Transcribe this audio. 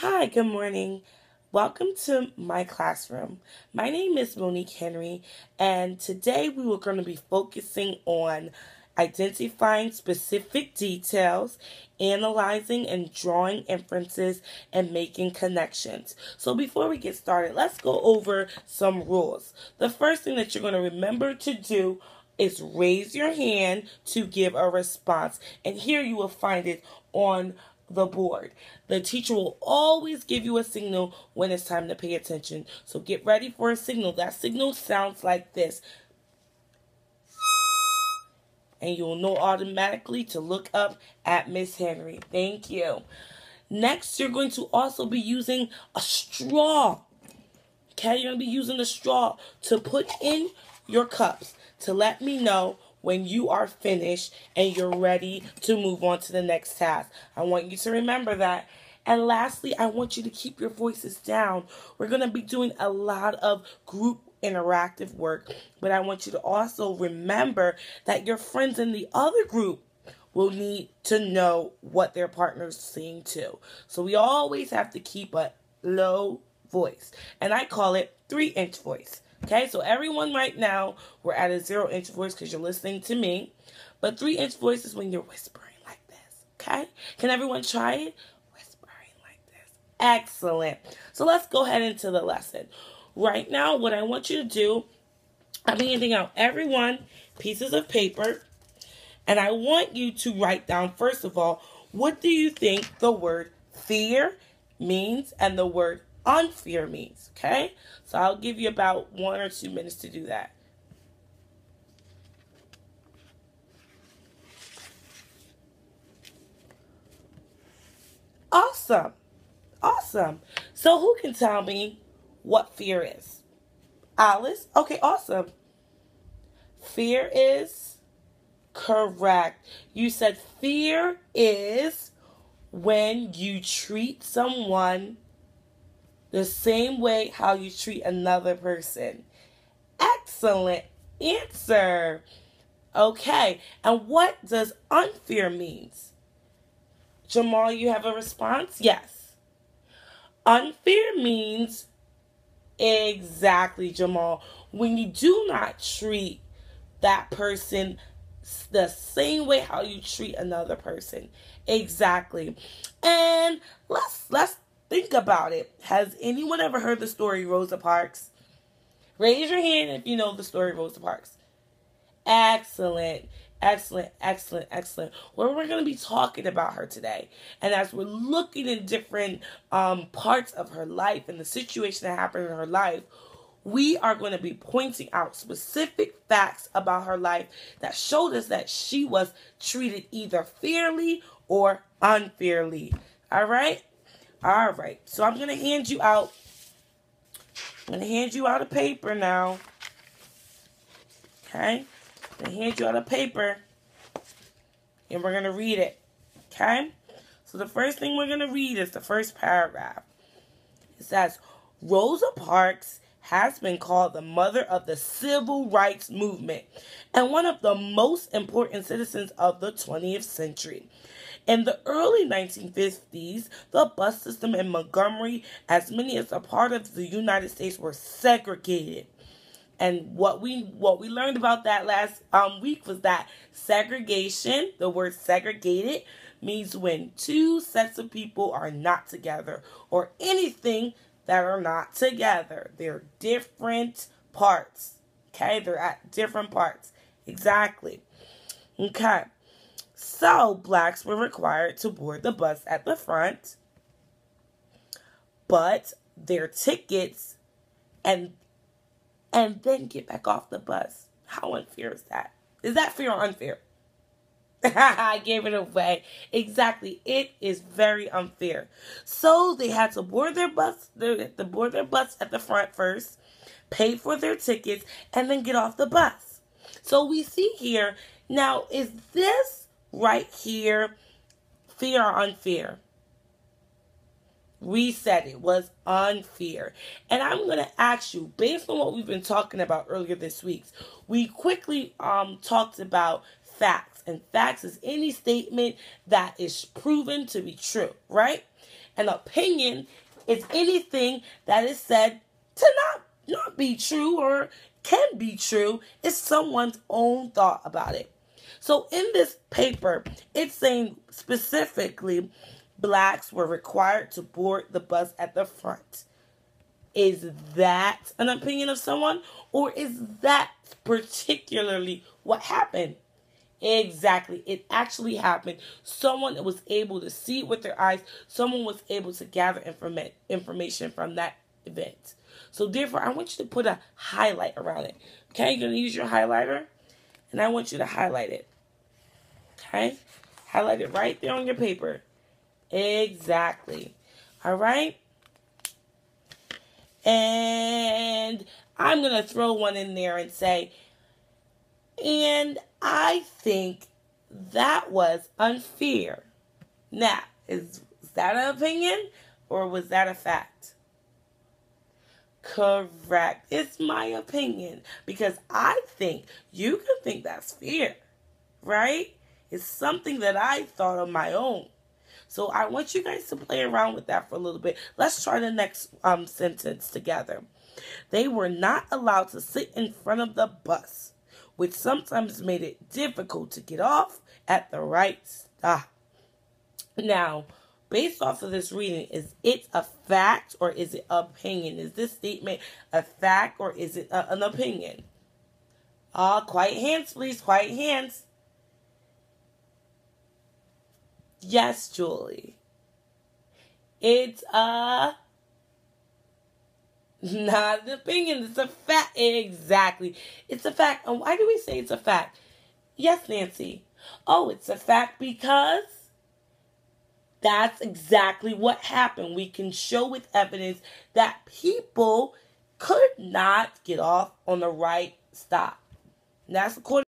Hi, good morning. Welcome to my classroom. My name is Monique Henry, and today we were going to be focusing on identifying specific details, analyzing and drawing inferences, and making connections. So before we get started, let's go over some rules. The first thing that you're going to remember to do is raise your hand to give a response. And here you will find it on the board. The teacher will always give you a signal when it's time to pay attention. So get ready for a signal. That signal sounds like this. And you'll know automatically to look up at Miss Henry. Thank you. Next, you're going to also be using a straw. Okay, you're going to be using a straw to put in your cups to let me know when you are finished and you're ready to move on to the next task. I want you to remember that. And lastly, I want you to keep your voices down. We're going to be doing a lot of group interactive work, but I want you to also remember that your friends in the other group will need to know what their partner's saying too. So we always have to keep a low voice, and I call it 3-inch voice. Okay, so everyone right now, we're at a 0-inch voice because you're listening to me. But 3-inch voice is when you're whispering like this. Okay? Can everyone try it? Whispering like this. Excellent. So let's go ahead into the lesson. Right now, what I want you to do, I'm handing out everyone pieces of paper. And I want you to write down, first of all, what do you think the word fear means and the word unfair means, okay? So I'll give you about 1 or 2 minutes to do that. Awesome. Awesome. So who can tell me what fear is? Alice? Okay, awesome. Fear is correct. You said fear is when you treat someone the same way how you treat another person. Excellent answer. Okay, and what does unfair means? Jamal, you have a response? Yes. Unfair means exactly, Jamal, when you do not treat that person the same way how you treat another person. Exactly. And let's think about it. Has anyone ever heard the story Rosa Parks? Raise your hand if you know the story Rosa Parks. Excellent. Excellent, excellent, excellent. Well, we're going to be talking about her today. And as we're looking at different parts of her life and the situation that happened in her life, we are going to be pointing out specific facts about her life that showed us that she was treated either fairly or unfairly. All right? All right. So I'm going to hand you out. I'm going to hand you out a paper now. Okay? I'm going to hand you out a paper. And we're going to read it. Okay? So the first thing we're going to read is the first paragraph. It says, Rosa Parks has been called the mother of the civil rights movement and one of the most important citizens of the 20th century. In the early 1950s, the bus system in Montgomery, as many as a part of the United States, were segregated. And what we learned about that last week was that segregation, the word segregated, means when two sets of people are not together or anything that are not together. They're different parts. Okay? They're at different parts. Exactly. Okay. So, blacks were required to board the bus at the front, but their tickets and then get back off the bus. How unfair is that? Is that fair or unfair? I gave it away. Exactly. It is very unfair. So they had to board their bus. They had to board their bus at the front first, pay for their tickets, and then get off the bus. So we see here, now is this right here fair or unfair? We said it was unfair. And I'm going to ask you, based on what we've been talking about earlier this week, we quickly talked about facts and facts is any statement that is proven to be true, right? An opinion is anything that is said to not be true or can be true. It's someone's own thought about it. So in this paper, it's saying specifically blacks were required to board the bus at the front. Is that an opinion of someone, or is that particularly what happened? Exactly. It actually happened. Someone was able to see it with their eyes. Someone was able to gather information from that event. So therefore, I want you to put a highlight around it. Okay, you're going to use your highlighter, and I want you to highlight it. Okay? Highlight it right there on your paper. Exactly. All right? And I'm going to throw one in there and say, and I think that was unfair. Now, is that an opinion or was that a fact? Correct. It's my opinion because I think you can think that's fair, right? It's something that I thought of my own. So I want you guys to play around with that for a little bit. Let's try the next sentence together. They were not allowed to sit in front of the bus, which sometimes made it difficult to get off at the right stop. Now, based off of this reading, is it a fact or is it opinion? Is this statement a fact or is it an opinion? Quiet hands, please. Quiet hands. Yes, Julie. It's not an opinion. It's a fact. Exactly. It's a fact. And why do we say it's a fact? Yes, Nancy. Oh, it's a fact because that's exactly what happened. We can show with evidence that people could not get off on the right stop. And that's according